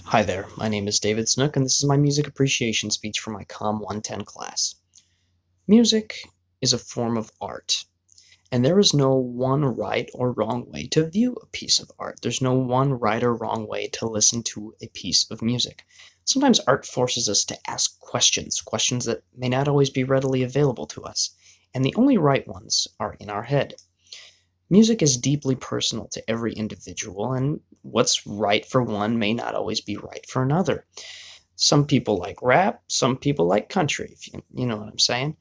Hi there, my name is David Snook, and this is my music appreciation speech for my COM 110 class. Music is a form of art, and there is no one right or wrong way to view a piece of art. There's no one right or wrong way to listen to a piece of music. Sometimes art forces us to ask questions that may not always be readily available to us, and the only right ones are in our head. Music is deeply personal to every individual, and what's right for one may not always be right for another. Some people like rap, some people like country, if you know what I'm saying.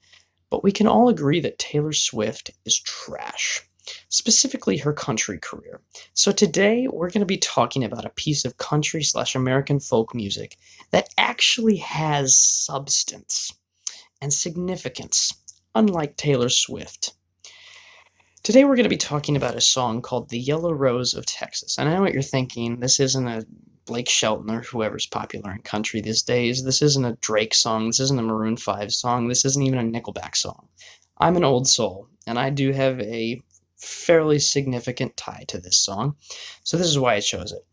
But we can all agree that Taylor Swift is trash, specifically her country career. So today we're going to be talking about a piece of country/American folk music that actually has substance and significance, unlike Taylor Swift. Today we're going to be talking about a song called The Yellow Rose of Texas. And I know what you're thinking. This isn't a Blake Shelton or whoever's popular in country these days. This isn't a Drake song. This isn't a Maroon 5 song. This isn't even a Nickelback song. I'm an old soul, and I do have a fairly significant tie to this song. So this is why I chose it.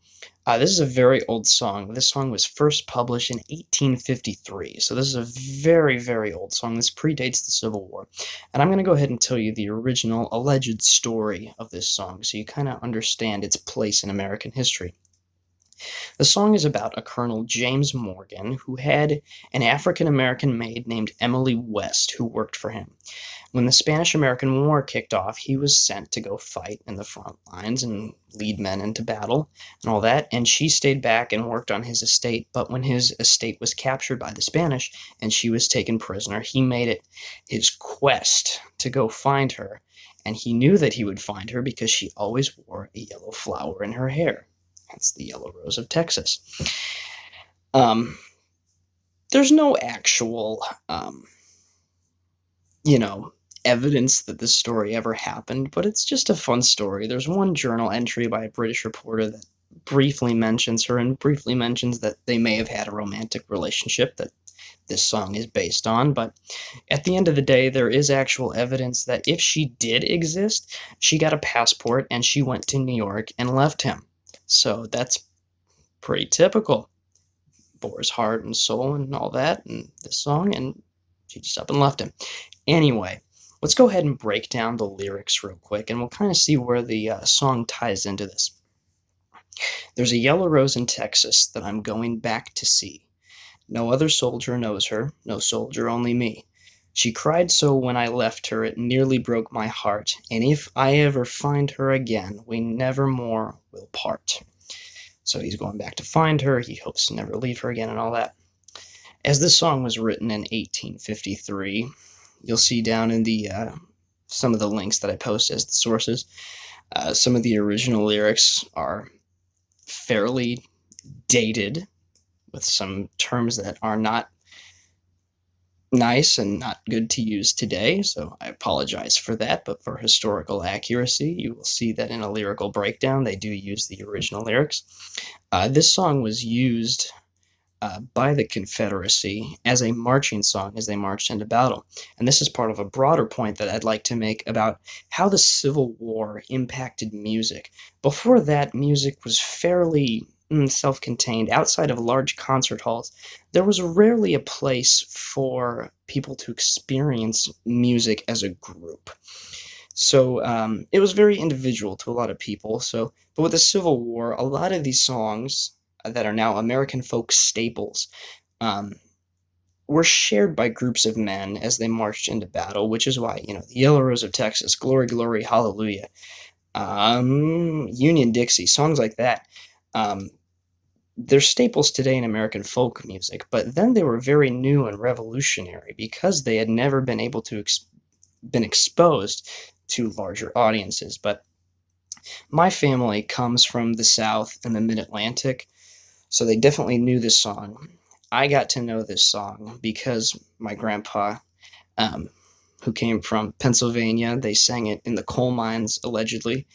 This is a very old song. This song was first published in 1853. So this is a very, very old song. This predates the Civil War. And I'm going to go ahead and tell you the original alleged story of this song so you kind of understand its place in American history. The song is about a Colonel James Morgan who had an African American maid named Emily West who worked for him. When the Spanish American War kicked off, he was sent to go fight in the front lines and lead men into battle and all that, and she stayed back and worked on his estate. But when his estate was captured by the Spanish and she was taken prisoner, he made it his quest to go find her, and he knew that he would find her because she always wore a yellow flower in her hair. Hence the Yellow Rose of Texas. Um, there's no actual, you know, evidence that this story ever happened, but it's just a fun story. There's one journal entry by a British reporter that briefly mentions her and briefly mentions that they may have had a romantic relationship that this song is based on, but at the end of the day, there is actual evidence that if she did exist, she got a passport and she went to New York and left him. So that's pretty typical. Bore his heart and soul and all that in this song, and she just up and left him. Anyway, let's go ahead and break down the lyrics real quick, and we'll kind of see where the song ties into this. There's a yellow rose in Texas that I'm going back to see. No other soldier knows her, no soldier, only me. She cried so when I left her, it nearly broke my heart, and if I ever find her again, we never more will part. So he's going back to find her, he hopes to never leave her again, and all that. As this song was written in 1853, you'll see down in the some of the links that I post as the sources. Some of the original lyrics are fairly dated, with some terms that are not nice and not good to use today, so I apologize for that. But for historical accuracy, you will see that in a lyrical breakdown, they do use the original lyrics. This song was used by the Confederacy as a marching song as they marched into battle. And this is part of a broader point that I'd like to make about how the Civil War impacted music. Before that, music was fairly self contained. Outside of large concert halls, there was rarely a place for people to experience music as a group. So it was very individual to a lot of people. So, but with the Civil War, a lot of these songs that are now American folk staples um, were shared by groups of men as they marched into battle, which is why, the Yellow Rose of Texas, Glory, Glory, Hallelujah, Union Dixie, songs like that. Um, they're staples today in American folk music, but then they were very new and revolutionary because they had never been able to been exposed to larger audiences. But my family comes from the South and the Mid-Atlantic, so they definitely knew this song. I got to know this song because my grandpa, um, who came from Pennsylvania, they sang it in the coal mines, allegedly.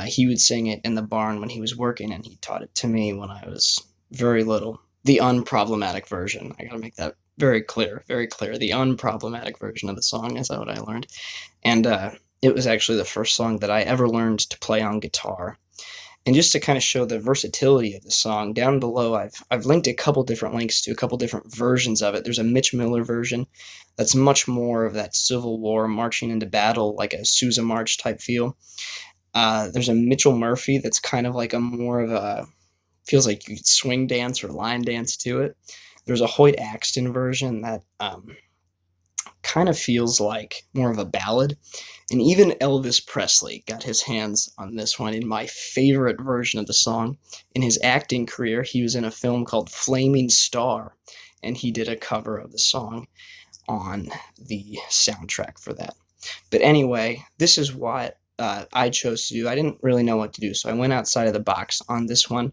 He would sing it in the barn when he was working, and he taught it to me when I was very little. The unproblematic version. I gotta make that very clear, very clear. The unproblematic version of the song is what I learned. And it was actually the first song that I ever learned to play on guitar. And just to kind of show the versatility of the song, down below I've linked a couple different links to a couple different versions of it. There's a Mitch Miller version that's much more of that Civil War marching into battle, like a Sousa March type feel. There's a Mitchell Murphy that's kind of like a more of a feels like you could swing dance or line dance to it. There's a Hoyt Axton version that kind of feels like more of a ballad. And even Elvis Presley got his hands on this one in my favorite version of the song. In his acting career, he was in a film called Flaming Star, and he did a cover of the song on the soundtrack for that. But anyway, this is what I chose to do. I didn't really know what to do, so I went outside of the box on this one.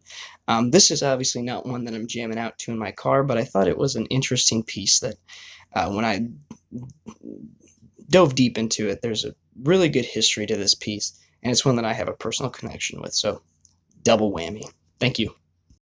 This is obviously not one that I'm jamming out to in my car, but I thought it was an interesting piece that when I dove deep into it, there's a really good history to this piece, and it's one that I have a personal connection with, so double whammy. Thank you.